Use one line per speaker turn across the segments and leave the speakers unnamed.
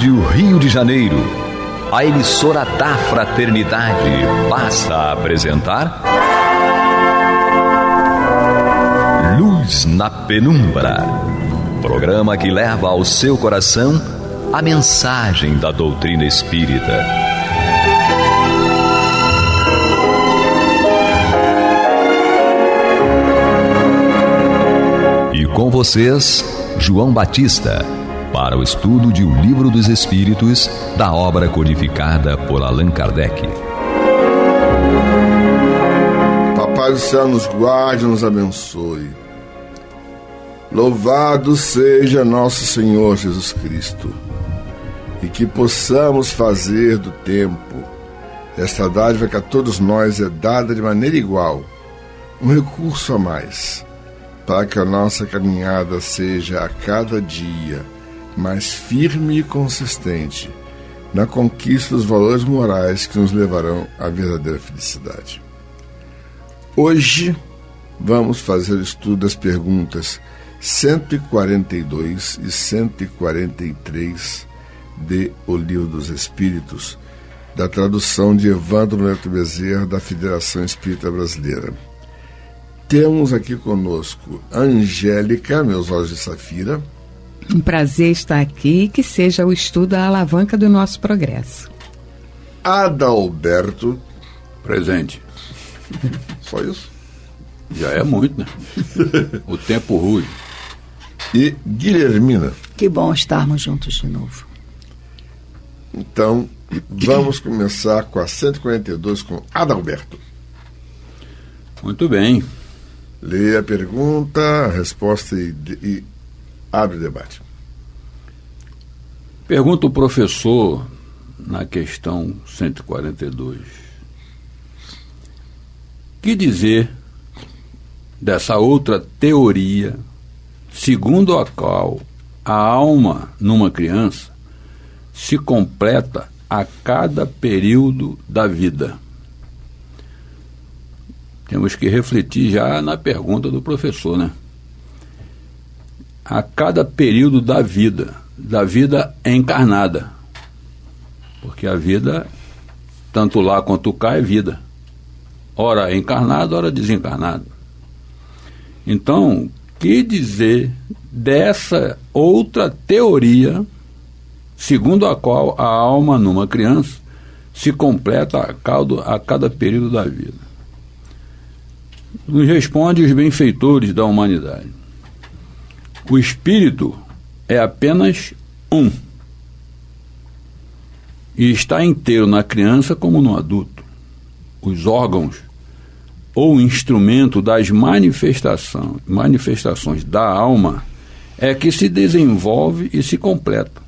Rádio Rio de Janeiro, a emissora da Fraternidade, passa a apresentar Luz na Penumbra, programa que leva ao seu coração a mensagem da doutrina espírita. E com vocês, João Batista, para o estudo de O Livro dos Espíritos, da obra codificada por Allan Kardec.
Papai do céu nos guarde e nos abençoe. Louvado seja nosso Senhor Jesus Cristo, e que possamos fazer do tempo, esta dádiva que a todos nós é dada de maneira igual, um recurso a mais, para que a nossa caminhada seja a cada dia mais firme e consistente na conquista dos valores morais que nos levarão à verdadeira felicidade. Hoje vamos fazer o estudo das perguntas 142 e 143 de O Livro dos Espíritos, da tradução de Evandro Neto Bezerra, da Federação Espírita Brasileira. Temos aqui conosco Angélica, meus olhos de safira.
Um prazer estar aqui e que seja o estudo a alavanca do nosso progresso.
Adalberto.
Presente.
Só isso?
Já é muito, né? O tempo ruge.
E Guilhermina.
Que bom estarmos juntos de novo.
Então, vamos começar com a 142 com Adalberto.
Muito bem.
Leia a pergunta, a resposta e abre o debate.
Pergunta o professor na questão 142. Que dizer dessa outra teoria, segundo a qual a alma numa criança se completa a cada período da vida? Temos que refletir já na pergunta do professor, né? A cada período da vida encarnada, porque a vida, tanto lá quanto cá, é vida, ora encarnado, ora desencarnado. Então, que dizer dessa outra teoria, segundo a qual a alma numa criança se completa a cada período da vida? Nos responde os benfeitores da humanidade. O espírito é apenas um, e está inteiro na criança como no adulto. Os órgãos ou instrumento das manifestações da alma é que se desenvolve e se completa.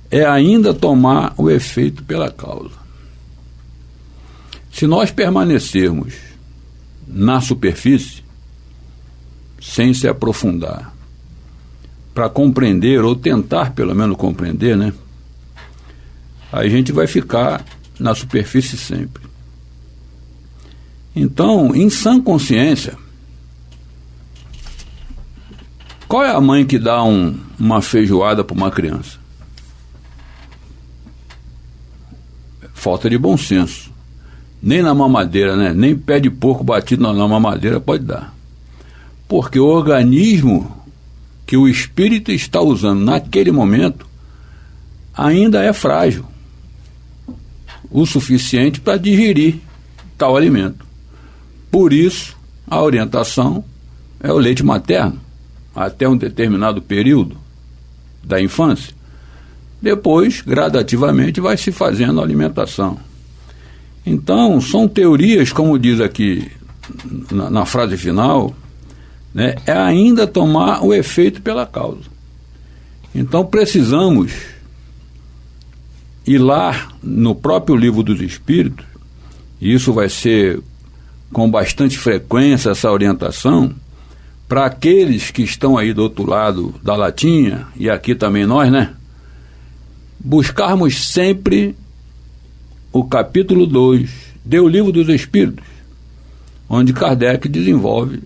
É ainda tomar o efeito pela causa. Se nós permanecermos na superfície, sem se aprofundar, para compreender, ou tentar pelo menos compreender, né? A gente vai ficar na superfície sempre. Então, em sã consciência, qual é a mãe que dá uma feijoada para uma criança? Falta de bom senso. Nem na mamadeira, né? Nem pé de porco batido na mamadeira pode dar. Porque o organismo que o espírito está usando naquele momento ainda é frágil o suficiente para digerir tal alimento. Por isso, a orientação é o leite materno, até um determinado período da infância. Depois, gradativamente, vai se fazendo a alimentação. Então, são teorias, como diz aqui na frase final, né, é ainda tomar o efeito pela causa. Então, precisamos ir lá no próprio Livro dos Espíritos, e isso vai ser com bastante frequência essa orientação, para aqueles que estão aí do outro lado da latinha, e aqui também nós, né? Buscarmos sempre o capítulo 2 do Livro dos Espíritos, onde Kardec desenvolve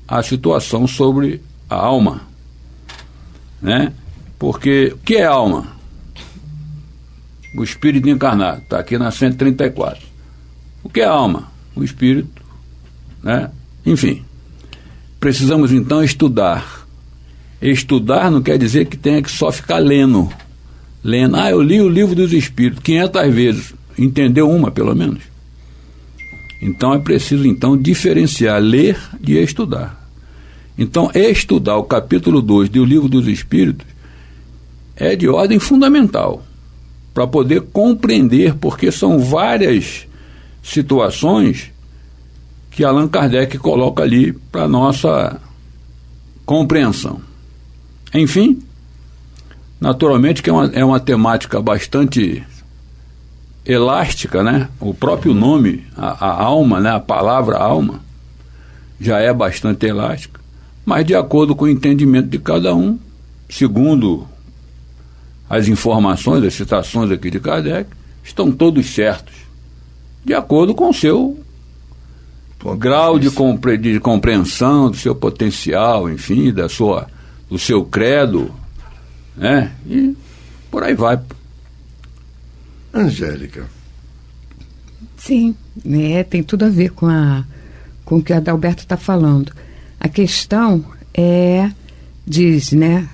a situação sobre a alma, né? Porque o que é alma? o espírito encarnado, está aqui na 134. O que é a alma? O espírito, né? Enfim, precisamos então estudar. Estudar não quer dizer que tenha que só ficar lendo. Eu li o livro dos espíritos 500 vezes, entendeu uma pelo menos? Então é preciso então diferenciar ler de estudar. Então estudar o capítulo 2 do livro dos espíritos é de ordem fundamental, para poder compreender, porque são várias situações que Allan Kardec coloca ali para nossa compreensão. Enfim, naturalmente que é uma temática bastante elástica, né? O próprio nome, a alma, né? A palavra alma, já é bastante elástica, mas de acordo com o entendimento de cada um, segundo as informações, as citações aqui de Kardec, estão todos certos, de acordo com o seu grau de compreensão, do seu potencial, enfim, do seu credo, né? E por aí vai.
Angélica.
Sim, né, tem tudo a ver com o que a Adalberto está falando. A questão diz, né,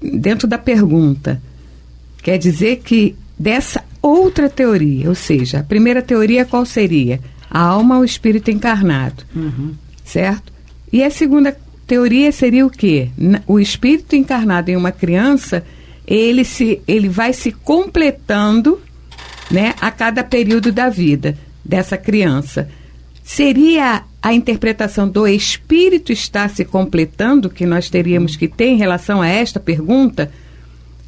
dentro da pergunta, quer dizer que dessa outra teoria, ou seja, a primeira teoria qual seria? A alma ou o espírito encarnado, certo? E a segunda teoria seria o quê? O espírito encarnado em uma criança, ele vai se completando, né, a cada período da vida dessa criança. Seria a interpretação do espírito estar se completando que nós teríamos que ter em relação a esta pergunta?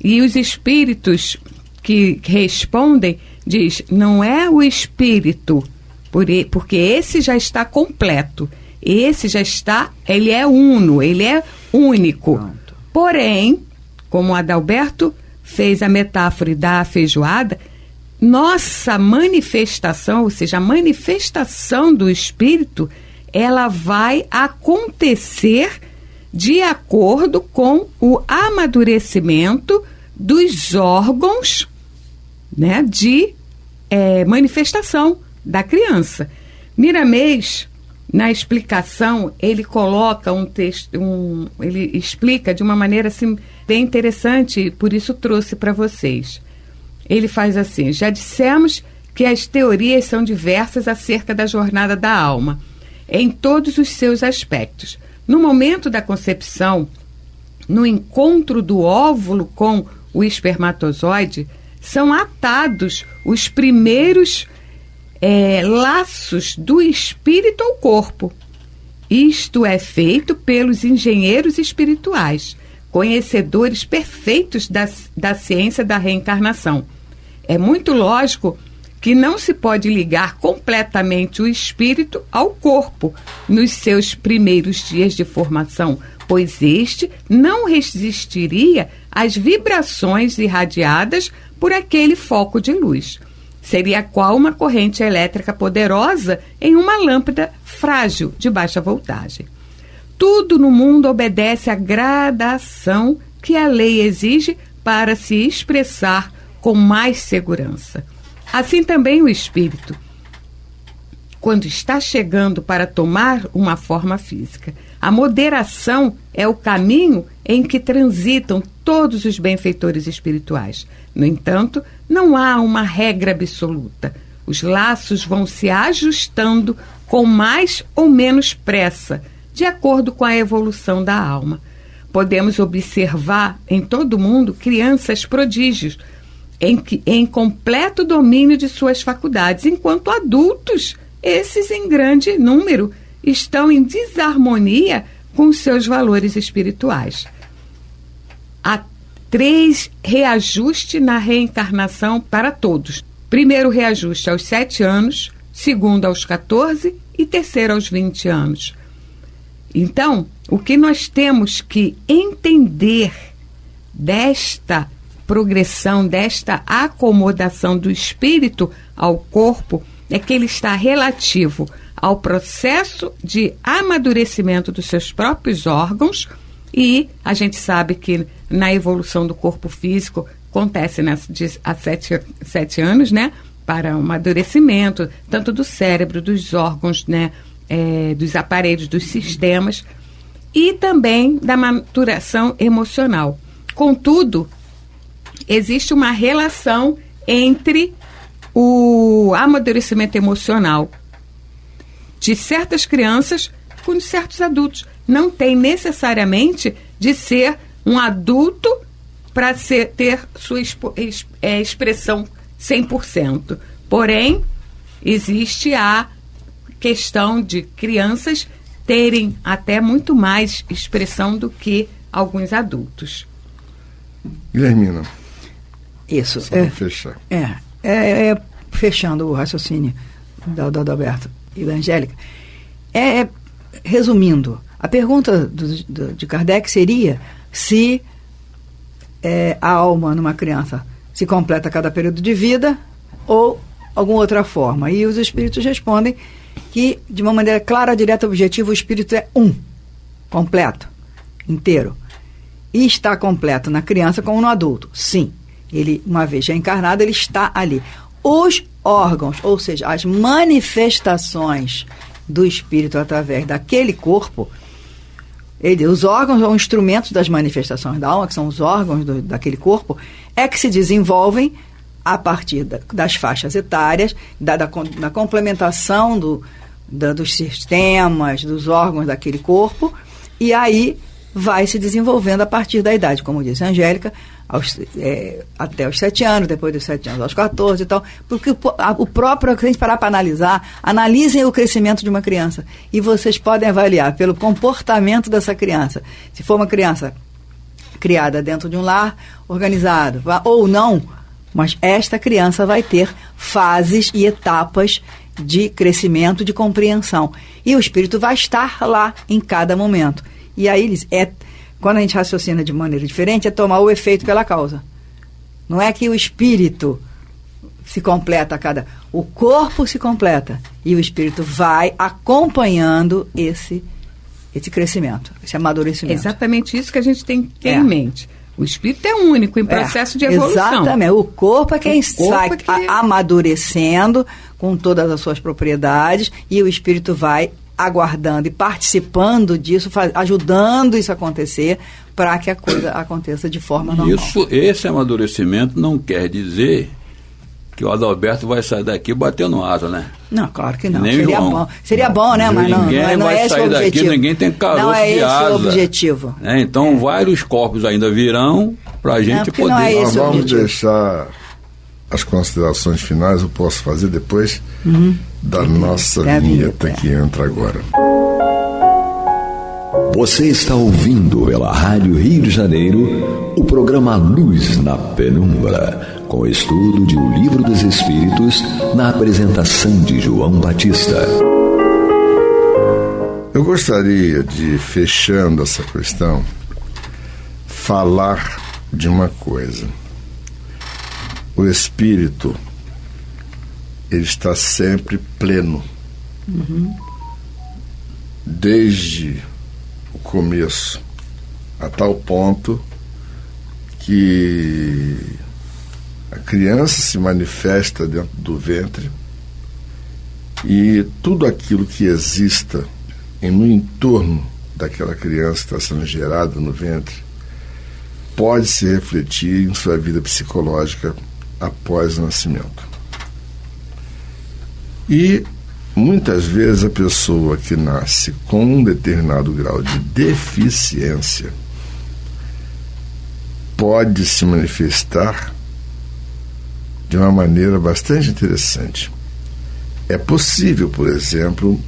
E os espíritos que respondem diz, não é o espírito, porque esse já está completo, esse já está, ele é uno, ele é único. Pronto. Porém, como o Adalberto fez a metáfora da feijoada, nossa manifestação, ou seja, a manifestação do espírito, ela vai acontecer de acordo com o amadurecimento dos órgãos, né, de manifestação da criança. Miramês, na explicação, ele coloca um texto, ele explica de uma maneira assim, bem interessante, e por isso trouxe para vocês. Ele faz assim, já dissemos que as teorias são diversas acerca da jornada da alma, em todos os seus aspectos. No momento da concepção, no encontro do óvulo com o espermatozoide, são atados os primeiros laços do espírito ao corpo. Isto é feito pelos engenheiros espirituais, conhecedores perfeitos da ciência da reencarnação. É muito lógico que não se pode ligar completamente o espírito ao corpo nos seus primeiros dias de formação, pois este não resistiria às vibrações irradiadas por aquele foco de luz. Seria qual uma corrente elétrica poderosa em uma lâmpada frágil de baixa voltagem. Tudo no mundo obedece à gradação que a lei exige para se expressar com mais segurança. Assim também o espírito, quando está chegando para tomar uma forma física. A moderação é o caminho em que transitam todos os benfeitores espirituais. No entanto, não há uma regra absoluta. Os laços vão se ajustando com mais ou menos pressa, de acordo com a evolução da alma. Podemos observar em todo o mundo crianças prodígios, em completo domínio de suas faculdades, enquanto adultos, esses em grande número, estão em desarmonia com seus valores espirituais. Há 3 reajustes na reencarnação para todos. Primeiro reajuste aos 7 anos, segundo aos 14 e terceiro aos 20 anos. Então, o que nós temos que entender desta progressão, desta acomodação do espírito ao corpo, é que ele está relativo ao processo de amadurecimento dos seus próprios órgãos, e a gente sabe que na evolução do corpo físico acontece há 7 anos, né? Para o amadurecimento, tanto do cérebro, dos órgãos, né? Dos aparelhos, dos sistemas, e também da maturação emocional. Contudo, existe uma relação entre o amadurecimento emocional de certas crianças com certos adultos. Não tem necessariamente de ser um adulto para ter sua expressão 100%. Porém, existe a questão de crianças terem até muito mais expressão do que alguns adultos.
Guilhermina.
Isso.
Só para fechar.
Fechando o raciocínio do Adalberto e da Angélica, resumindo, a pergunta de Kardec seria se a alma numa criança se completa a cada período de vida ou alguma outra forma. E os espíritos respondem que, de uma maneira clara, direta e objetiva, o espírito é completo, inteiro. E está completo na criança como no adulto. Sim, ele, uma vez já encarnado, ele está ali. Os órgãos, ou seja, as manifestações do espírito através daquele corpo, os órgãos são instrumentos das manifestações da alma, que são os órgãos daquele corpo, é que se desenvolvem a partir das faixas etárias, da complementação dos sistemas, dos órgãos daquele corpo, e aí vai se desenvolvendo a partir da idade, como disse a Angélica, até os 7 anos, depois dos 7 anos aos 14 e tal, porque o próprio, se a gente parar para analisar, analisem o crescimento de uma criança, e vocês podem avaliar pelo comportamento dessa criança, se for uma criança criada dentro de um lar organizado, ou não, mas esta criança vai ter fases e etapas de crescimento, de compreensão. E o espírito vai estar lá em cada momento. E aí, quando a gente raciocina de maneira diferente, é tomar o efeito pela causa. Não é que o espírito se completa o corpo se completa e o espírito vai acompanhando esse crescimento, esse amadurecimento.
Exatamente isso que a gente tem que ter em mente. O espírito é único em processo de evolução.
Exatamente. O corpo é quem vai amadurecendo com todas as suas propriedades, e o espírito vai aguardando e participando disso, ajudando isso a acontecer, para que a coisa aconteça de forma normal.
Esse amadurecimento não quer dizer que o Adalberto vai sair daqui batendo asa, né?
Não, claro que não.
Nem
seria
João.
bom. Seria bom, né? Mas não é esse o objetivo.
Daqui, ninguém tem caroço
não é
de asa.
Esse o objetivo.
Então, vários corpos ainda virão para a gente poder...
Não é esse
Nós vamos
objetivo.
deixar as considerações finais, eu posso fazer depois da nossa vinheta que entra agora.
Você está ouvindo pela Rádio Rio de Janeiro o programa Luz na Penumbra, com estudo de O Livro dos Espíritos, na apresentação de João Batista.
Eu gostaria de, fechando essa questão, falar de uma coisa. O espírito, ele está sempre pleno. Desde o começo, a tal ponto que a criança se manifesta dentro do ventre e tudo aquilo que exista no entorno daquela criança que está sendo gerada no ventre pode se refletir em sua vida psicológica após o nascimento. E muitas vezes a pessoa que nasce com um determinado grau de deficiência pode se manifestar de uma maneira bastante interessante. É possível, por exemplo,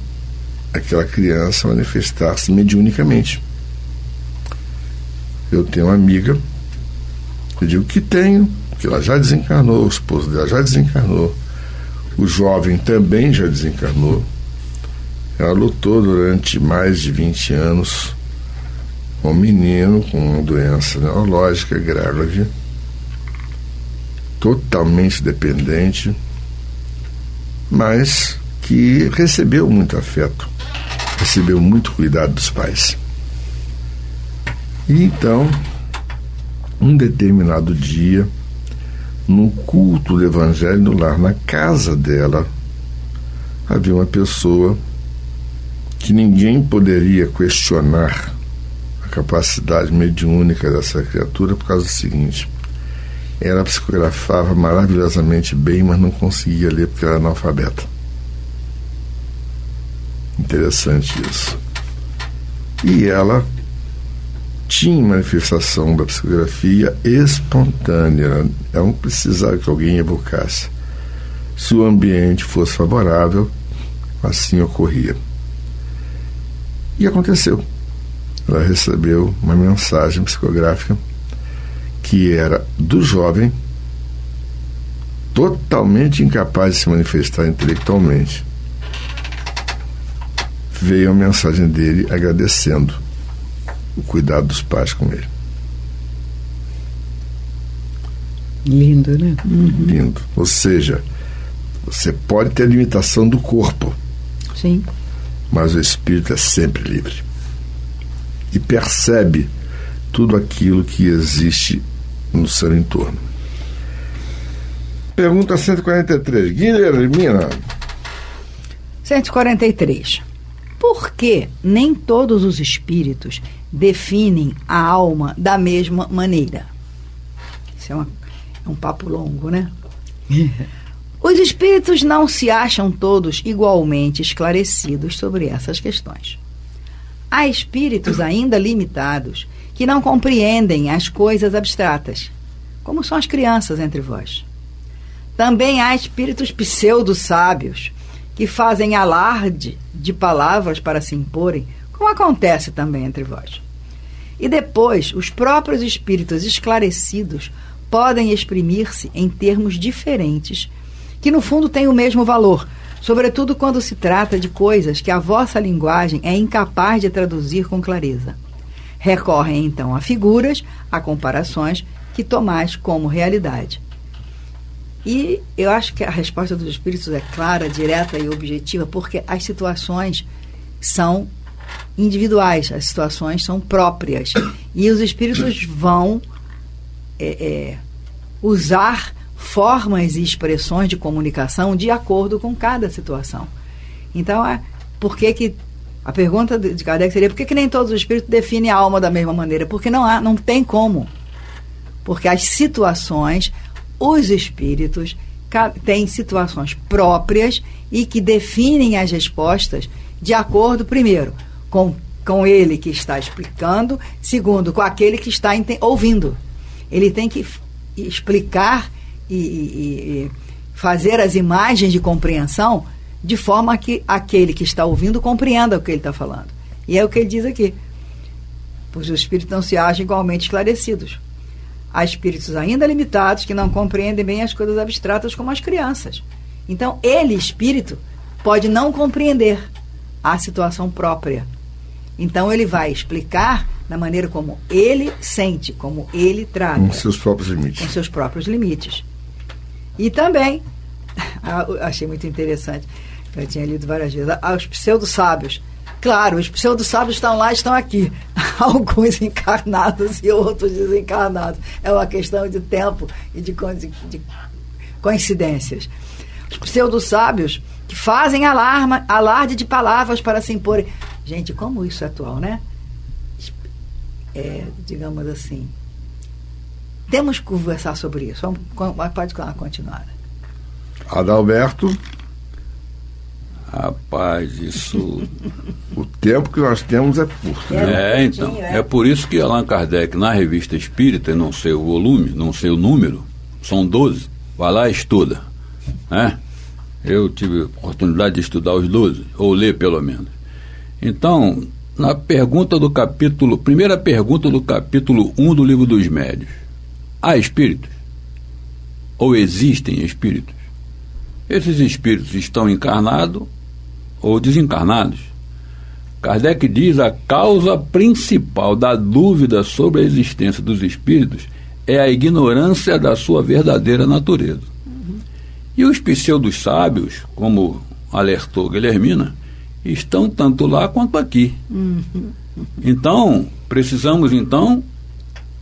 aquela criança manifestar-se mediunicamente. Eu tenho uma amiga, eu digo que tenho, que ela já desencarnou, o esposo dela já desencarnou, o jovem também já desencarnou. Ela lutou durante mais de 20 anos com um menino com uma doença neurológica grave, totalmente dependente, mas que recebeu muito afeto, recebeu muito cuidado dos pais. E então, um determinado dia, no culto do Evangelho no lar, na casa dela, havia uma pessoa que ninguém poderia questionar a capacidade mediúnica dessa criatura por causa do seguinte: ela psicografava maravilhosamente bem, mas não conseguia ler porque era analfabeta. Interessante isso. E ela tinha manifestação da psicografia espontânea, ela não precisava que alguém evocasse. Se o ambiente fosse favorável, assim ocorria. E aconteceu. Ela recebeu uma mensagem psicográfica que era do jovem, totalmente incapaz de se manifestar intelectualmente. Veio a mensagem dele agradecendo o cuidado dos pais com ele.
Lindo, né?
Lindo. Ou seja, você pode ter a limitação do corpo.
Sim.
Mas o espírito é sempre livre. E percebe tudo aquilo que existe no seu entorno. Pergunta 143. Guilhermina.
143. Por que nem todos os espíritos definem a alma da mesma maneira? Isso é um papo longo, né? Os espíritos não se acham todos igualmente esclarecidos sobre essas questões. Há espíritos ainda limitados que não compreendem as coisas abstratas, como são as crianças entre vós. Também há espíritos pseudo-sábios que fazem alarde de palavras para se imporem, como acontece também entre vós. E depois, os próprios espíritos esclarecidos podem exprimir-se em termos diferentes, que no fundo têm o mesmo valor, sobretudo quando se trata de coisas que a vossa linguagem é incapaz de traduzir com clareza. Recorrem então a figuras, a comparações que tomais como realidade. E eu acho que a resposta dos espíritos é clara, direta e objetiva, porque as situações são individuais, as situações são próprias. E os espíritos vão usar formas e expressões de comunicação de acordo com cada situação. Então, por que a pergunta de Kardec seria: por que nem todos os espíritos definem a alma da mesma maneira? Porque não tem como. Porque as situações, os espíritos têm situações próprias e que definem as respostas de acordo, primeiro, com ele que está explicando, segundo, com aquele que está ouvindo. Ele tem que explicar e fazer as imagens de compreensão de forma que aquele que está ouvindo compreenda o que ele está falando. E é o que ele diz aqui: pois os espíritos não se acham igualmente esclarecidos. Há espíritos ainda limitados que não compreendem bem as coisas abstratas como as crianças. Então, ele, espírito, pode não compreender a situação própria. Então, ele vai explicar da maneira como ele sente, como ele trata.
Com seus próprios limites.
Com seus próprios limites. E também, achei muito interessante, eu tinha lido várias vezes, os pseudo-sábios. Claro, os pseudo-sábios estão lá, estão aqui. Alguns encarnados e outros desencarnados. É uma questão de tempo e de coincidências. Os pseudo-sábios que fazem alarde de palavras para se imporem. Gente, como isso é atual, né? Digamos assim, temos que conversar sobre isso. Pode continuar.
Adalberto.
Rapaz, isso...
O tempo que nós temos é curto.
Então. É por isso que Allan Kardec, na Revista Espírita, eu não sei o volume, não sei o número, são 12, vai lá e estuda. Né? Eu tive a oportunidade de estudar os 12, ou ler pelo menos. Então, na pergunta do capítulo, primeira pergunta do capítulo 1 do Livro dos Médiuns: há espíritos? Ou existem espíritos? Esses espíritos estão encarnados ou desencarnados? Kardec diz: a causa principal da dúvida sobre a existência dos espíritos é a ignorância da sua verdadeira natureza. E os pseudos sábios, como alertou Guilhermina, estão tanto lá quanto aqui. Então, precisamos,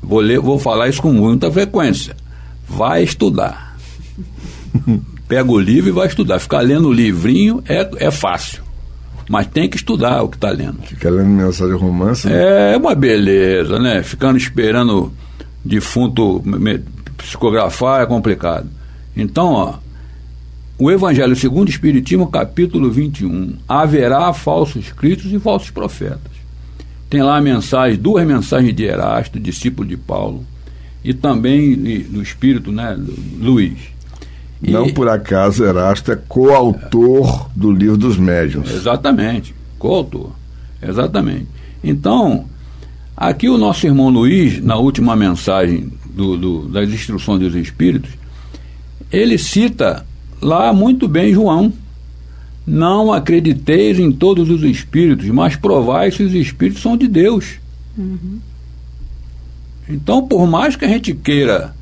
vou falar isso com muita frequência, vai estudar. Pega o livro e vai estudar. Ficar lendo o livrinho é fácil, mas tem que estudar o que está lendo.
Fica lendo mensagem romance, né?
É uma beleza, né? Ficando esperando defunto psicografar é complicado. Então, ó, o Evangelho segundo o Espiritismo, capítulo 21, haverá falsos cristos e falsos profetas. Tem lá duas mensagens de Erasto, discípulo de Paulo, e também do Espírito, né, Luís.
Não por acaso Erasto é coautor do Livro dos Médiuns.
Exatamente, coautor, exatamente. Então, aqui o nosso irmão Luís, na última mensagem das instruções dos Espíritos, ele cita lá muito bem João: não acrediteis em todos os espíritos, mas provai se os espíritos são de Deus. Então, por mais que a gente queira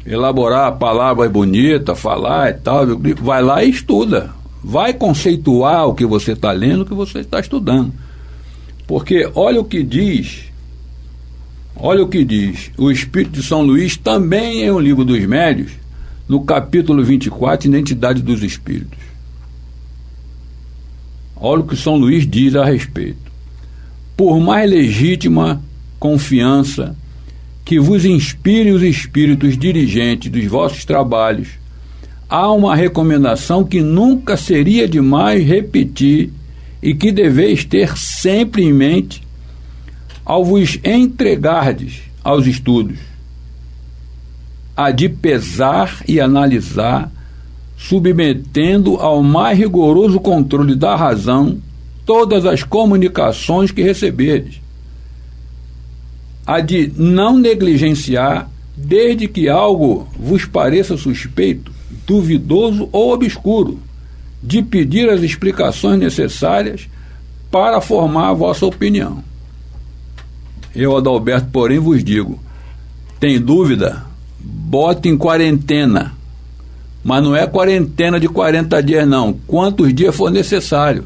elaborar a palavra bonita, falar e tal, vai lá e estuda, vai conceituar o que você está lendo, o que você está estudando, porque olha o que diz o Espírito de São Luís também em O Livro dos Médiuns, no capítulo 24, Identidade dos Espíritos. Olha o que São Luís diz a respeito: por mais legítima confiança que vos inspire os espíritos dirigentes dos vossos trabalhos, há uma recomendação que nunca seria demais repetir e que deveis ter sempre em mente ao vos entregardes aos estudos: a de pesar e analisar, submetendo ao mais rigoroso controle da razão todas as comunicações que receberdes, a de não negligenciar, desde que algo vos pareça suspeito, duvidoso ou obscuro, de pedir as explicações necessárias para formar a vossa opinião. Eu, Adalberto, porém, vos digo: tem dúvida? Bota em quarentena, mas não é quarentena de 40 dias não, quantos dias for necessário,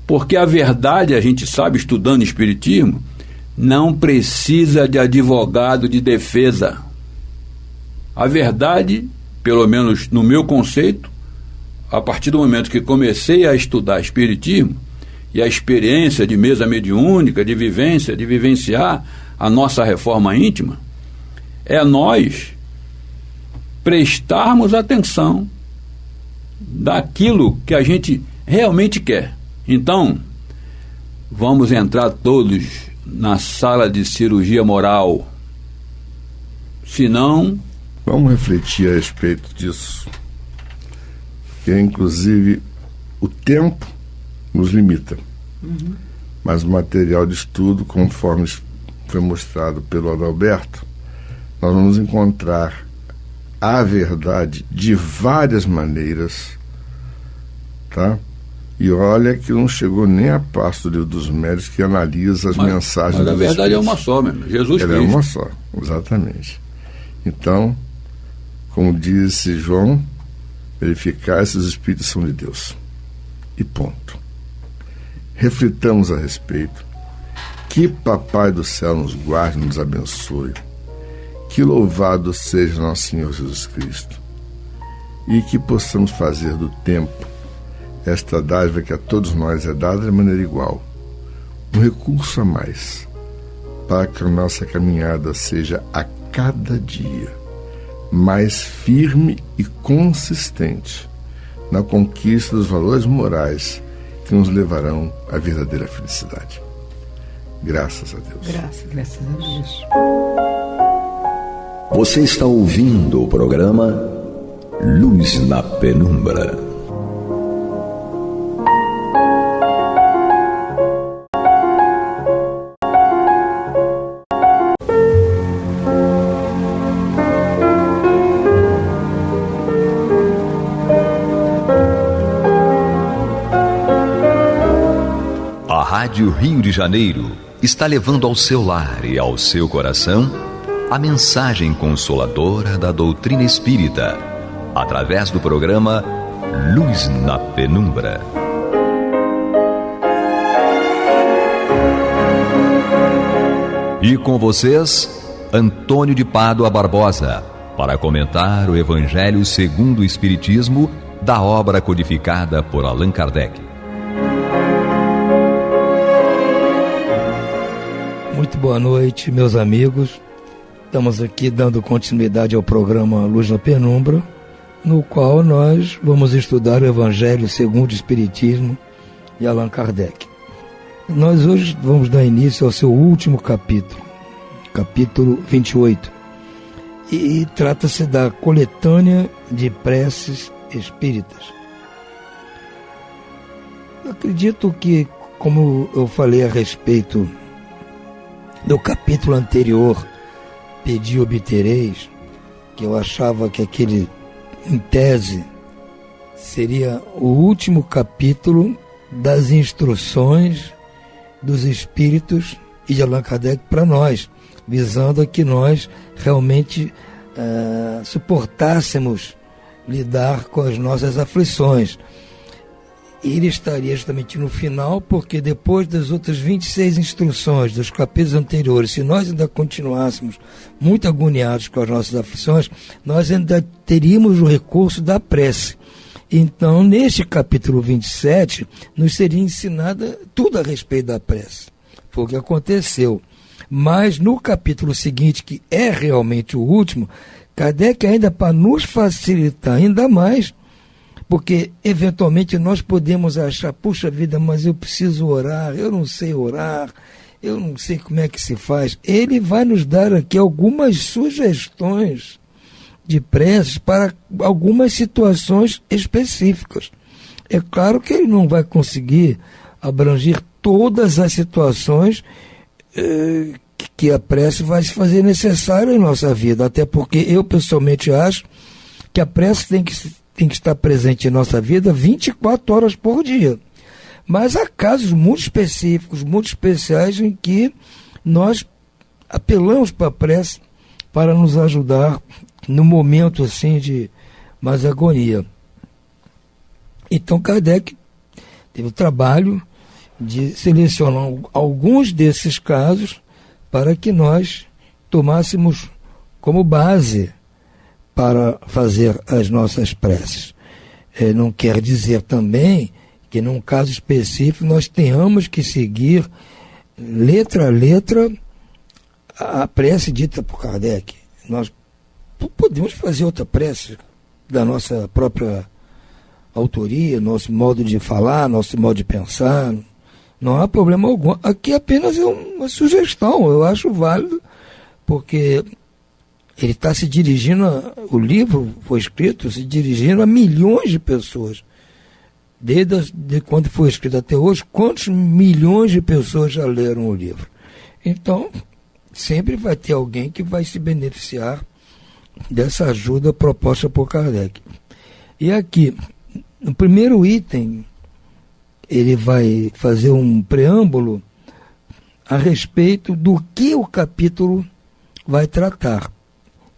porque a verdade, a gente sabe, estudando espiritismo, não precisa de advogado de defesa. A verdade, pelo menos no meu conceito, a partir do momento que comecei a estudar espiritismo e a experiência de mesa mediúnica, de vivenciar a nossa reforma íntima, é nós prestarmos atenção daquilo que a gente realmente quer. Então, vamos entrar todos na sala de cirurgia moral. Se não...
Vamos refletir a respeito disso, porque inclusive o tempo nos limita, mas o material de estudo, conforme foi mostrado pelo Adalberto, nós vamos encontrar a verdade de várias maneiras, tá? E olha que não chegou nem a parte do Livro dos Médiuns, que analisa as mensagens.
Mas a verdade é uma só mesmo, Jesus Cristo.
Ela é uma só, exatamente. Então, como disse João, verificar se os espíritos são de Deus. E ponto. Reflitamos a respeito. Que Papai do Céu nos guarde, nos abençoe. Que louvado seja nosso Senhor Jesus Cristo. E que possamos fazer do tempo esta dádiva que a todos nós é dada de maneira igual, um recurso a mais, para que a nossa caminhada seja a cada dia mais firme e consistente na conquista dos valores morais que nos levarão à verdadeira felicidade. Graças a Deus.
Graças a Deus.
Você está ouvindo o programa Luz na Penumbra. A Rádio Rio de Janeiro está levando ao seu lar e ao seu coração a mensagem consoladora da doutrina espírita, através do programa Luz na Penumbra. E com vocês, Antônio de Pádua Barbosa,
para comentar o Evangelho segundo o Espiritismo, da obra codificada por Allan Kardec.
Muito boa noite, meus amigos. Estamos aqui dando continuidade ao programa Luz na Penumbra, no qual nós vamos estudar o Evangelho segundo o Espiritismo de Allan Kardec. Nós hoje vamos dar início ao seu último capítulo, capítulo 28, e trata-se da coletânea de preces espíritas. Eu acredito que, como eu falei a respeito do capítulo anterior, Pedi e Obtereis, que eu achava que aquele, em tese, seria o último capítulo das instruções dos espíritos e de Allan Kardec para nós, visando a que nós realmente suportássemos lidar com as nossas aflições. Ele estaria justamente no final, porque depois das outras 26 instruções dos capítulos anteriores, se nós ainda continuássemos muito agoniados com as nossas aflições, nós ainda teríamos o recurso da prece. Então, neste capítulo 27, nos seria ensinado tudo a respeito da prece. Foi o que aconteceu. Mas no capítulo seguinte, que é realmente o último, Kardec, ainda para nos facilitar ainda mais, porque eventualmente nós podemos achar, puxa vida, mas eu preciso orar, eu não sei orar, eu não sei como é que se faz. Ele vai nos dar aqui algumas sugestões de preces para algumas situações específicas. É claro que ele não vai conseguir abranger todas as situações que a prece vai se fazer necessária em nossa vida, até porque eu pessoalmente acho que a prece tem que estar presente em nossa vida 24 horas por dia. Mas há casos muito específicos, muito especiais, em que nós apelamos para a prece para nos ajudar no momento assim de mais agonia. Então Kardec teve o trabalho de selecionar alguns desses casos para que nós tomássemos como base para fazer as nossas preces. Não quer dizer também que num caso específico nós tenhamos que seguir letra a letra a prece dita por Kardec. Nós podemos fazer outra prece da nossa própria autoria, nosso modo de falar, nosso modo de pensar. Não há problema algum. Aqui apenas é uma sugestão, eu acho válido, porque ele está se dirigindo, o livro foi escrito se dirigindo a milhões de pessoas. Desde quando foi escrito até hoje, quantos milhões de pessoas já leram o livro? Então, sempre vai ter alguém que vai se beneficiar dessa ajuda proposta por Kardec. E aqui, no primeiro item, ele vai fazer um preâmbulo a respeito do que o capítulo vai tratar.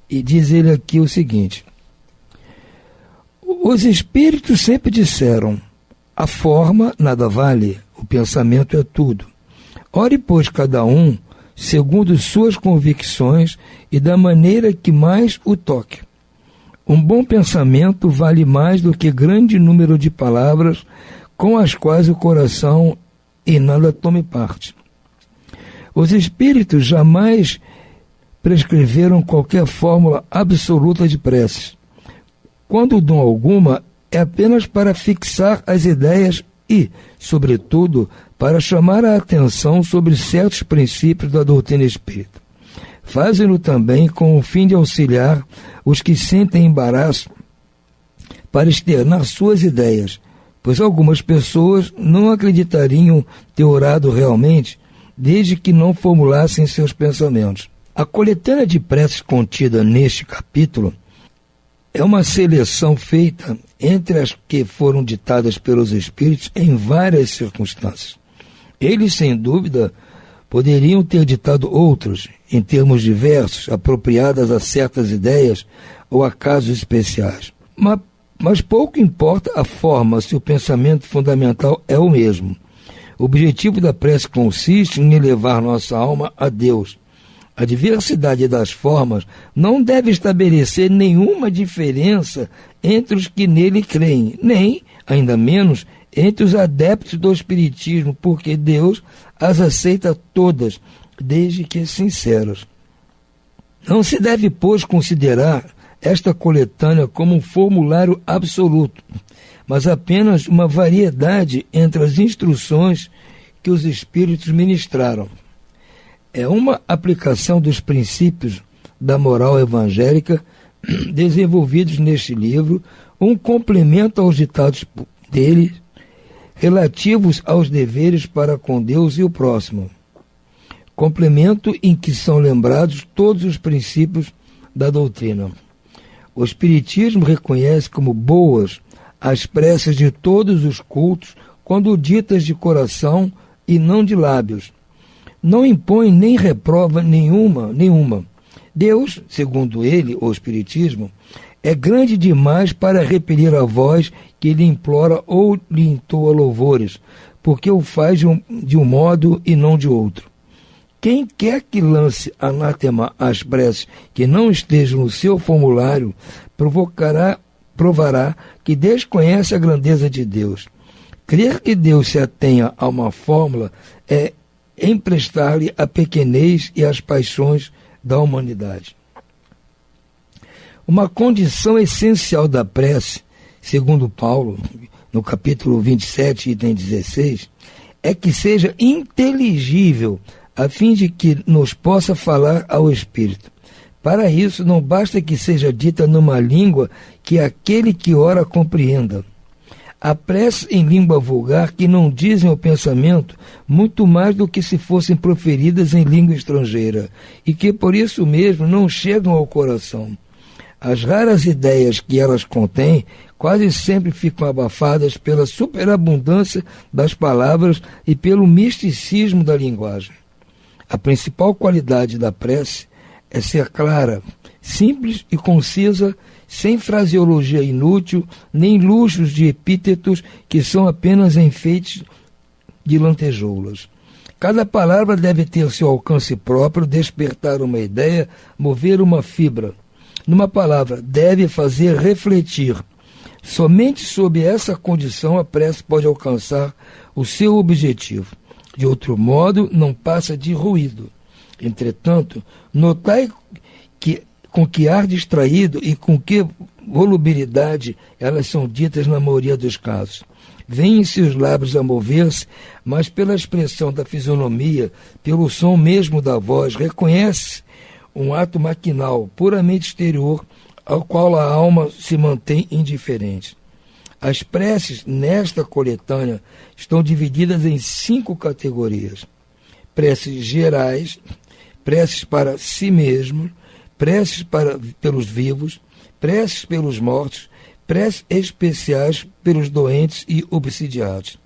E diz ele aqui o seguinte: os espíritos sempre disseram, a forma nada vale, o pensamento é tudo. Ore, pois, cada um segundo suas convicções e da maneira que mais o toque. Um bom pensamento vale mais do que grande número de palavras com as quais o coração em nada tome parte. Os espíritos jamais prescreveram qualquer fórmula absoluta de preces. Quando dão alguma, é apenas para fixar as ideias e, sobretudo, para chamar a atenção sobre certos princípios da doutrina espírita. Fazem-no também com o fim de auxiliar os que sentem embaraço para externar suas ideias, pois algumas pessoas não acreditariam ter orado realmente desde que não formulassem seus pensamentos. A coletânea de preces contida neste capítulo é uma seleção feita entre as que foram ditadas pelos espíritos em várias circunstâncias. Eles, sem dúvida, poderiam ter ditado outras, em termos diversos, apropriadas a certas ideias ou a casos especiais. Mas pouco importa a forma se o pensamento fundamental é o mesmo. O objetivo da prece consiste em elevar nossa alma a Deus, A diversidade das formas não deve estabelecer nenhuma diferença entre os que nele creem, nem, ainda menos, entre os adeptos do Espiritismo, porque Deus as aceita todas, desde que sinceras. Não se deve, pois, considerar esta coletânea como um formulário absoluto, mas apenas uma variedade entre as instruções que os Espíritos ministraram. É uma aplicação dos princípios da moral evangélica desenvolvidos neste livro, um complemento aos ditados dele relativos aos deveres para com Deus e o próximo. Complemento em que são lembrados todos os princípios da doutrina. O Espiritismo reconhece como boas as preces de todos os cultos quando ditas de coração e não de lábios. Não impõe nem reprova nenhuma. Deus, segundo ele, o Espiritismo, é grande demais para repelir a voz que lhe implora ou lhe entoa louvores, porque o faz de um modo e não de outro. Quem quer que lance anátema às preces que não estejam no seu formulário, provará que desconhece a grandeza de Deus. Crer que Deus se atenha a uma fórmula é emprestar-lhe a pequenez e as paixões da humanidade. Uma condição essencial da prece, segundo Paulo, no capítulo 27, item 16, é que seja inteligível, a fim de que nos possa falar ao Espírito. Para isso, não basta que seja dita numa língua que aquele que ora compreenda. Há preces em língua vulgar que não dizem ao pensamento muito mais do que se fossem proferidas em língua estrangeira, e que por isso mesmo não chegam ao coração. As raras ideias que elas contêm quase sempre ficam abafadas pela superabundância das palavras e pelo misticismo da linguagem. A principal qualidade da prece é ser clara, simples e concisa, sem fraseologia inútil, nem luxos de epítetos que são apenas enfeites de lantejoulas. Cada palavra deve ter seu alcance próprio, despertar uma ideia, mover uma fibra. Numa palavra, deve fazer refletir. Somente sob essa condição a prece pode alcançar o seu objetivo. De outro modo, não passa de ruído. Entretanto, notai com que ar distraído e com que volubilidade elas são ditas na maioria dos casos. Vêm seus lábios a mover-se, mas pela expressão da fisionomia, pelo som mesmo da voz, reconhece um ato maquinal, puramente exterior, ao qual a alma se mantém indiferente. As preces nesta coletânea estão divididas em 5 categorias: preces gerais, preces para si mesmo, preces pelos vivos, preces pelos mortos, preces especiais pelos doentes e obsidiados.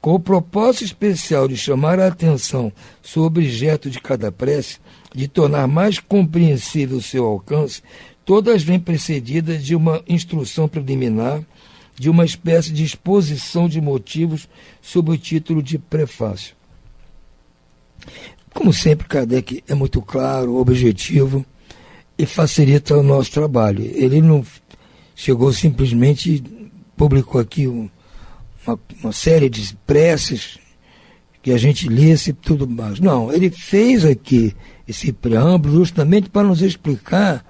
Com o propósito especial de chamar a atenção sobre o objeto de cada prece, de tornar mais compreensível o seu alcance, todas vêm precedidas de uma instrução preliminar, de uma espécie de exposição de motivos sob o título de prefácio. Como sempre, Kardec é muito claro, objetivo e facilita o nosso trabalho. Ele não chegou simplesmente, publicou aqui uma série de preces que a gente lesse e tudo mais. Não, ele fez aqui esse preâmbulo justamente para nos explicar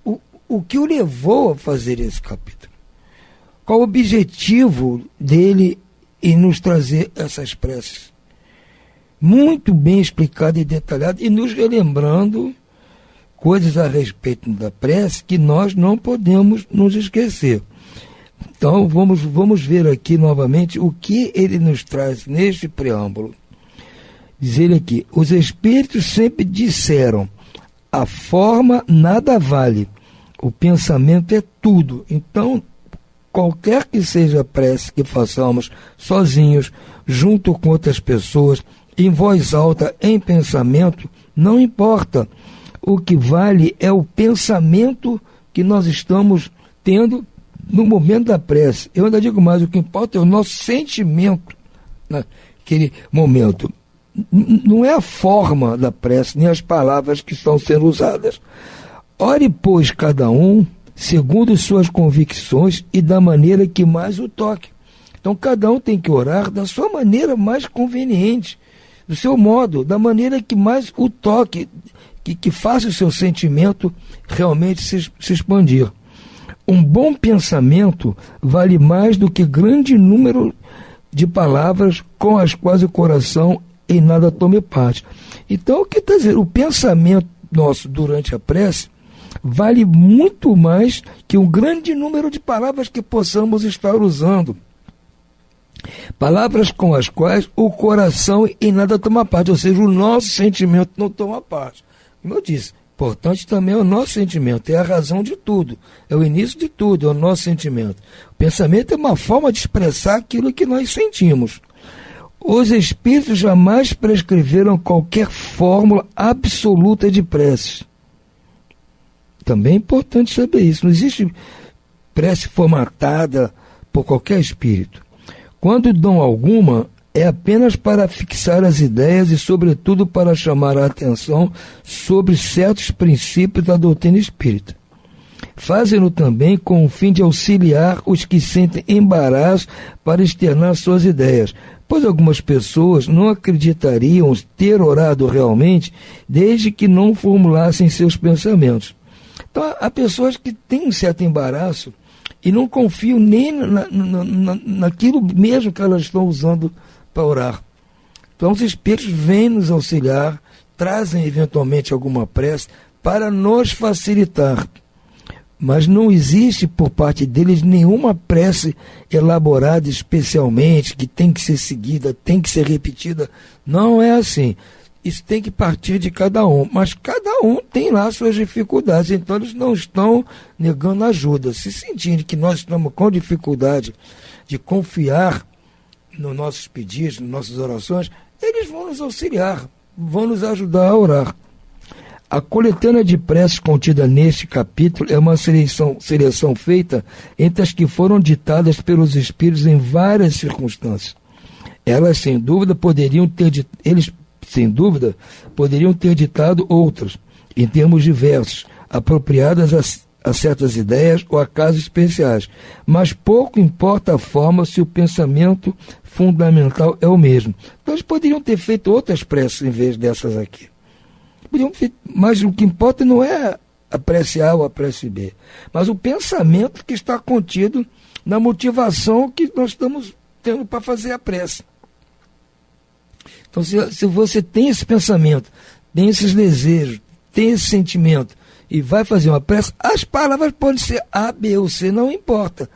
o que o levou a fazer esse capítulo. Qual o objetivo dele em nos trazer essas preces? Muito bem explicado e detalhado, e nos relembrando coisas a respeito da prece que nós não podemos nos esquecer. Então, vamos ver aqui novamente o que ele nos traz neste preâmbulo. Diz ele aqui: os espíritos sempre disseram, a forma nada vale, o pensamento é tudo. Então, qualquer que seja a prece que façamos sozinhos, junto com outras pessoas, em voz alta, em pensamento, não importa. O que vale é o pensamento que nós estamos tendo no momento da prece. Eu ainda digo mais, o que importa é o nosso sentimento naquele momento. não é a forma da prece, nem as palavras que estão sendo usadas. Ore, pois, cada um segundo suas convicções e da maneira que mais o toque. Então, cada um tem que orar da sua maneira mais conveniente, do seu modo, da maneira que mais o toque, que faça o seu sentimento realmente se expandir. Um bom pensamento vale mais do que grande número de palavras com as quais o coração em nada tome parte. Então, o que está dizendo? O pensamento nosso durante a prece vale muito mais que um grande número de palavras que possamos estar usando. Palavras com as quais o coração em nada toma parte, ou seja, o nosso sentimento não toma parte. Como eu disse, importante também é o nosso sentimento, é a razão de tudo, é o início de tudo, é o nosso sentimento. O pensamento é uma forma de expressar aquilo que nós sentimos. Os espíritos jamais prescreveram qualquer fórmula absoluta de preces. Também é importante saber isso. Não existe prece formatada por qualquer espírito. Quando dão alguma, é apenas para fixar as ideias e, sobretudo, para chamar a atenção sobre certos princípios da doutrina espírita. Fazem-no também com o fim de auxiliar os que sentem embaraço para externar suas ideias, pois algumas pessoas não acreditariam ter orado realmente desde que não formulassem seus pensamentos. Então, há pessoas que têm um certo embaraço e não confiam nem naquilo mesmo que elas estão usando para orar. Então, os espíritos vêm nos auxiliar, trazem eventualmente alguma prece para nos facilitar. Mas não existe por parte deles nenhuma prece elaborada especialmente, que tem que ser seguida, tem que ser repetida. Não é assim. Isso tem que partir de cada um. Mas cada um tem lá suas dificuldades. Então eles não estão negando ajuda. Se sentirem que nós estamos com dificuldade de confiar nos nossos pedidos, nas nossas orações, eles vão nos auxiliar, vão nos ajudar a orar. A coletânea de preces contida neste capítulo é uma seleção feita entre as que foram ditadas pelos espíritos em várias circunstâncias. Eles, sem dúvida, poderiam ter ditado outras, em termos diversos, apropriadas a certas ideias ou a casos especiais, mas pouco importa a forma se o pensamento fundamental é o mesmo. Então eles poderiam ter feito outras preces em vez dessas aqui. Mas o que importa não é a prece A ou a prece B, mas o pensamento que está contido na motivação que nós estamos tendo para fazer a prece. Então, se você tem esse pensamento, tem esses desejos, tem esse sentimento e vai fazer uma prece, as palavras podem ser A, B ou C, não importa.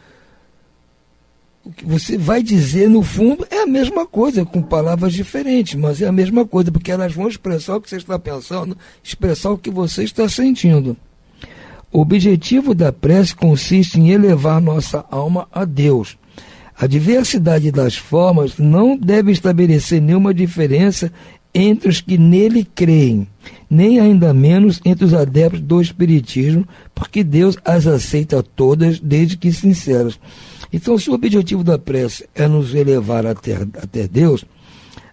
O que você vai dizer, no fundo, é a mesma coisa, com palavras diferentes, mas é a mesma coisa, porque elas vão expressar o que você está pensando, expressar o que você está sentindo. O objetivo da prece consiste em elevar nossa alma a Deus. A diversidade das formas não deve estabelecer nenhuma diferença entre os que nele creem, nem ainda menos entre os adeptos do Espiritismo, porque Deus as aceita todas, desde que sinceras. Então, se o objetivo da prece é nos elevar até Deus,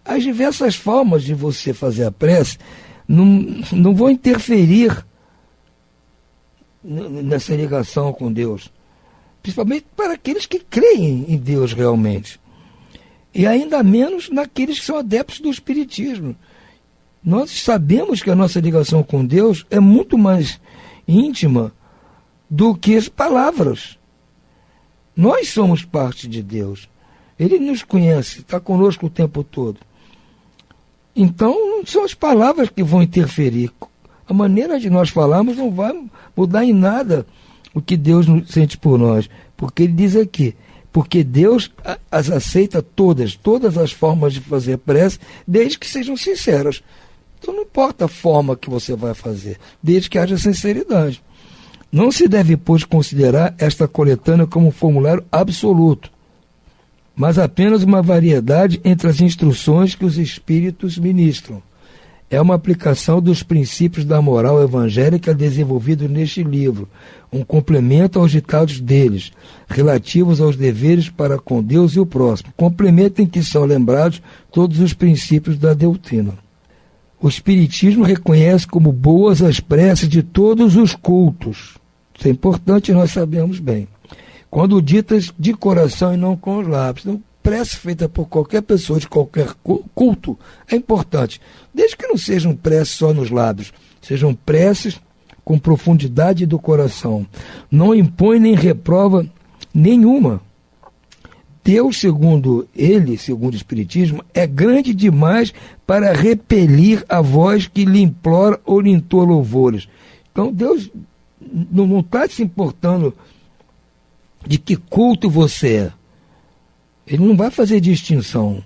as diversas formas de você fazer a prece não vão interferir nessa ligação com Deus. Principalmente para aqueles que creem em Deus realmente. E ainda menos naqueles que são adeptos do Espiritismo. Nós sabemos que a nossa ligação com Deus é muito mais íntima do que as palavras. Nós somos parte de Deus. Ele nos conhece, está conosco o tempo todo. Então, não são as palavras que vão interferir. A maneira de nós falarmos não vai mudar em nada o que Deus sente por nós. Porque ele diz aqui, porque Deus as aceita todas as formas de fazer prece, desde que sejam sinceras. Então não importa a forma que você vai fazer, desde que haja sinceridade. Não se deve, pois, considerar esta coletânea como um formulário absoluto, mas apenas uma variedade entre as instruções que os espíritos ministram. é uma aplicação dos princípios da moral evangélica desenvolvidos neste livro, um complemento aos ditados deles, relativos aos deveres para com Deus e o próximo, complemento em que são lembrados todos os princípios da doutrina. O Espiritismo reconhece como boas as preces de todos os cultos. Isso é importante, nós sabemos bem. Quando ditas de coração e não com os lábios. Então, prece feita por qualquer pessoa de qualquer culto é importante, desde que não sejam preces só nos lábios, sejam preces com profundidade do coração. Não impõe nem reprova nenhuma. Deus, segundo o Espiritismo, é grande demais para repelir a voz que lhe implora ou lhe entoa louvores. Então Deus não está se importando de que culto você é. Ele não vai fazer distinção.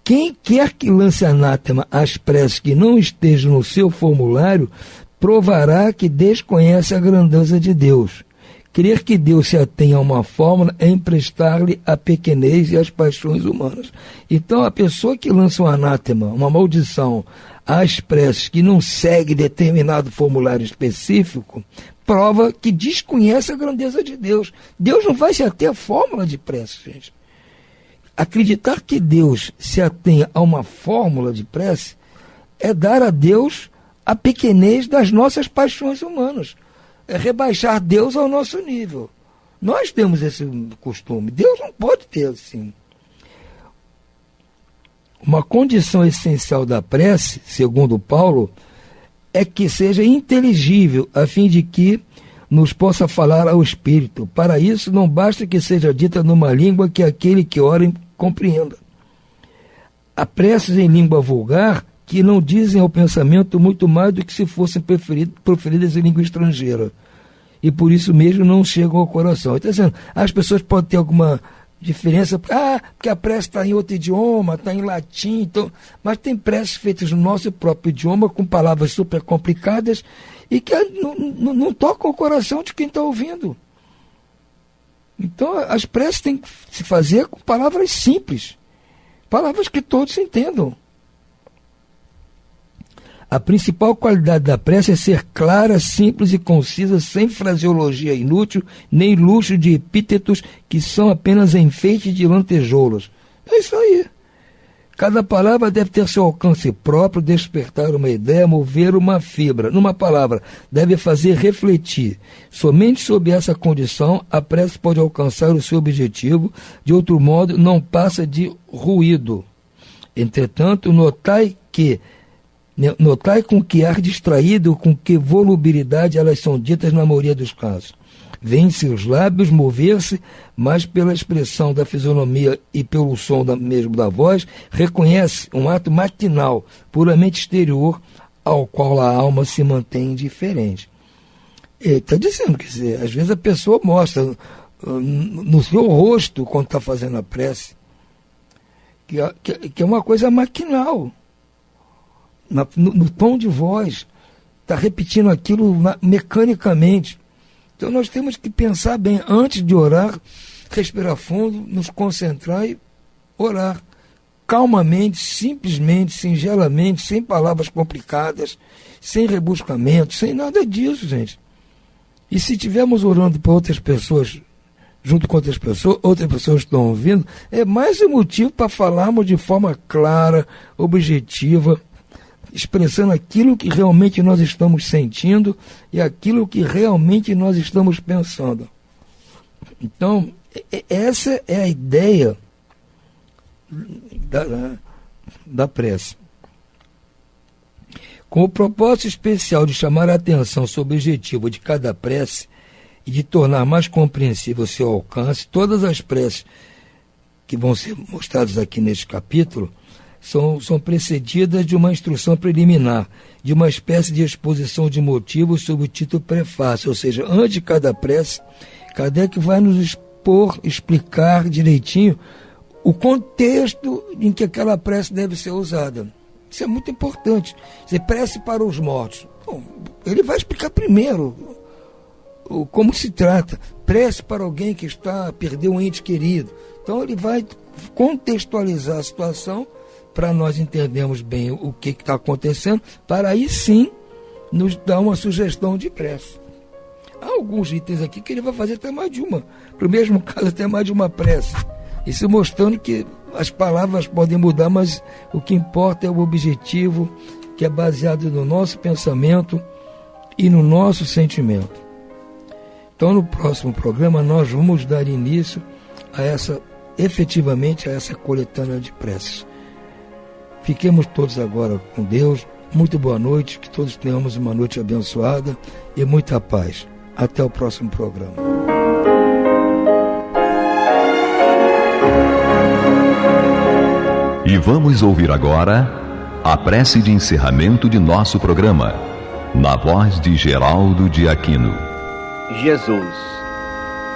Quem quer que lance anátema às preces que não estejam no seu formulário, provará que desconhece a grandeza de Deus. Crer que Deus se atenha a uma fórmula é emprestar-lhe a pequenez e as paixões humanas. Então, a pessoa que lança um anátema, uma maldição, às preces que não segue determinado formulário específico, prova que desconhece a grandeza de Deus. Deus não vai se ater à fórmula de prece, gente. Acreditar que Deus se atenha a uma fórmula de prece é dar a Deus a pequenez das nossas paixões humanas. É rebaixar Deus ao nosso nível. Nós temos esse costume. Deus não pode ter assim. Uma condição essencial da prece, segundo Paulo, é que seja inteligível, a fim de que nos possa falar ao Espírito. Para isso, não basta que seja dita numa língua que aquele que ora compreenda. Há preces em língua vulgar que não dizem ao pensamento muito mais do que se fossem proferidas em língua estrangeira. E por isso mesmo não chegam ao coração. Está dizendo, as pessoas podem ter alguma diferença, porque a prece está em outro idioma, está em latim, então, mas tem preces feitas no nosso próprio idioma, com palavras super complicadas, e que não tocam o coração de quem está ouvindo. Então, as preces têm que se fazer com palavras simples, palavras que todos entendam. A principal qualidade da prece é ser clara, simples e concisa, sem fraseologia inútil, nem luxo de epítetos que são apenas enfeite de lantejoulas. É isso aí. Cada palavra deve ter seu alcance próprio, despertar uma ideia, mover uma fibra. Numa palavra, deve fazer refletir. Somente sob essa condição, a prece pode alcançar o seu objetivo, de outro modo, não passa de ruído. Entretanto, notai com que ar distraído, com que volubilidade elas são ditas na maioria dos casos. Vêem-se os lábios mover-se, mas pela expressão da fisionomia e pelo som mesmo da voz, reconhece um ato matinal, puramente exterior, ao qual a alma se mantém indiferente. Está dizendo, quer dizer, às vezes a pessoa mostra no seu rosto, quando está fazendo a prece, que é uma coisa maquinal. No tom de voz, está repetindo aquilo mecanicamente. Então nós temos que pensar bem, antes de orar, respirar fundo, nos concentrar e orar calmamente, simplesmente, singelamente, sem palavras complicadas, sem rebuscamento, sem nada disso, gente. E se estivermos orando para outras pessoas, junto com outras pessoas estão ouvindo, é mais um motivo para falarmos de forma clara, objetiva, expressando aquilo que realmente nós estamos sentindo e aquilo que realmente nós estamos pensando. Então, essa é a ideia da prece. Com o propósito especial de chamar a atenção sobre o objetivo de cada prece e de tornar mais compreensível o seu alcance, todas as preces que vão ser mostradas aqui neste capítulo são precedidas de uma instrução preliminar, de uma espécie de exposição de motivos sob o título prefácio, ou seja, antes de cada prece, Kardec vai nos explicar direitinho o contexto em que aquela prece deve ser usada. Isso é muito importante. Você prece para os mortos. Bom, ele vai explicar primeiro como se trata. Prece para alguém que perdeu um ente querido. Então ele vai contextualizar a situação para nós entendermos bem o que está acontecendo, para aí sim nos dar uma sugestão de prece. Há alguns itens aqui que ele vai fazer até mais de uma, para o mesmo caso até mais de uma prece. Isso mostrando que as palavras podem mudar, mas o que importa é o objetivo, que é baseado no nosso pensamento e no nosso sentimento. Então, no próximo programa, nós vamos dar início a efetivamente a essa coletânea de preces. Fiquemos todos agora com Deus. Muito boa noite, que todos tenhamos uma noite abençoada e muita paz. Até o próximo programa.
E vamos ouvir agora a prece de encerramento de nosso programa, na voz de Geraldo de Aquino.
Jesus,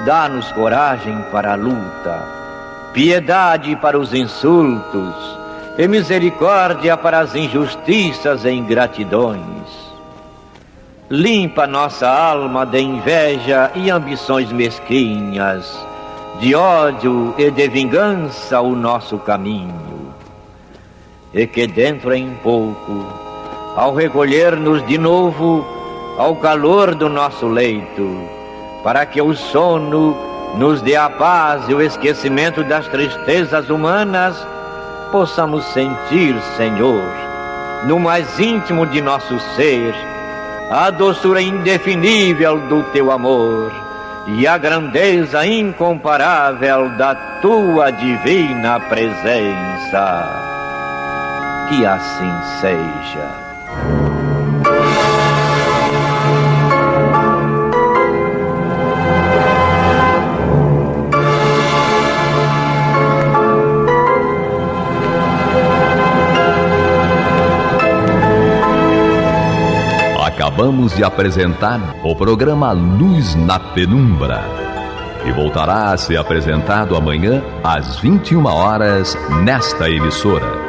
dá-nos coragem para a luta, piedade para os insultos e misericórdia para as injustiças e ingratidões. Limpa nossa alma de inveja e ambições mesquinhas, de ódio e de vingança o nosso caminho. E que dentro em pouco, ao recolher-nos de novo ao calor do nosso leito, para que o sono nos dê a paz e o esquecimento das tristezas humanas, possamos sentir, Senhor, no mais íntimo de nosso ser, a doçura indefinível do Teu amor e a grandeza incomparável da Tua divina presença. Que assim seja.
Acabamos de apresentar o programa Luz na Penumbra, que voltará a ser apresentado amanhã às 21 horas nesta emissora.